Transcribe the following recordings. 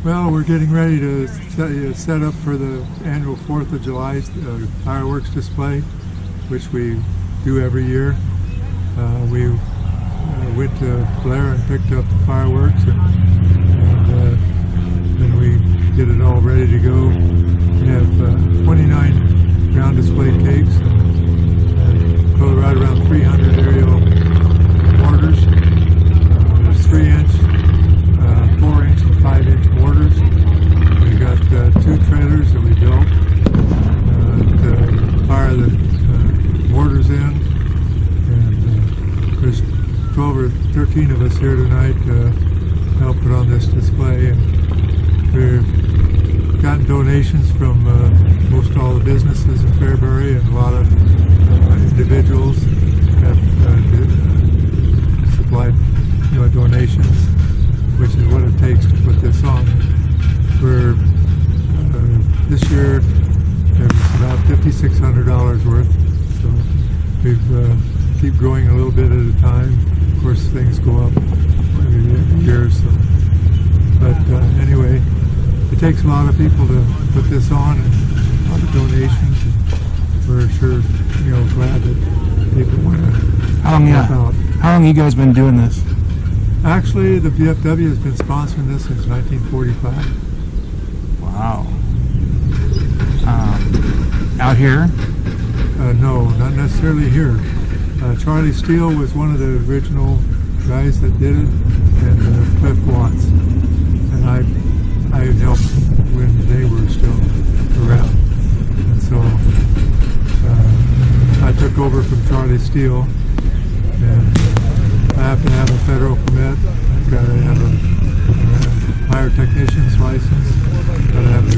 Well, we're getting ready to set up for the annual 4th of July fireworks display, which we do every year. We went to Blair and picked up the fireworks, and then we get it all ready to go. We have 29 ground display cakes and go right around 300 aerial mortars. There's 3-inch, 4-inch, and 5-inch mortars. We got 2 trailers that we built to fire the mortars in, and there's 12 or 13 of us here tonight to help put on this display. And we've gotten donations from most all the businesses in Fairbury, and a lot of individuals have supplied donations, which is what it takes to put this on. We're this year it was about $5,600 worth, so we've keep growing a little bit at a time. Of course, things go up every year, so. But anyway, it takes a lot of people to put this on, and a lot of donations. And we're sure, glad that people want to help out. How long have you guys been doing this? Actually, the VFW has been sponsoring this since 1945. Wow. Out here? No, not necessarily here. Charlie Steele was one of the original guys that did it, and Cliff Watts. And I helped when they were still around. And so I took over from Charlie Steele, and I have to have a federal permit. I've got to have a fire technician's license. I've got to have a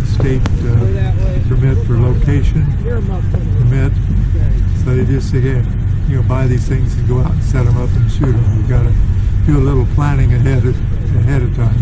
state permit for location permit. So they just say, hey, buy these things and go out and set them up and shoot them. You've got to do a little planning ahead of time.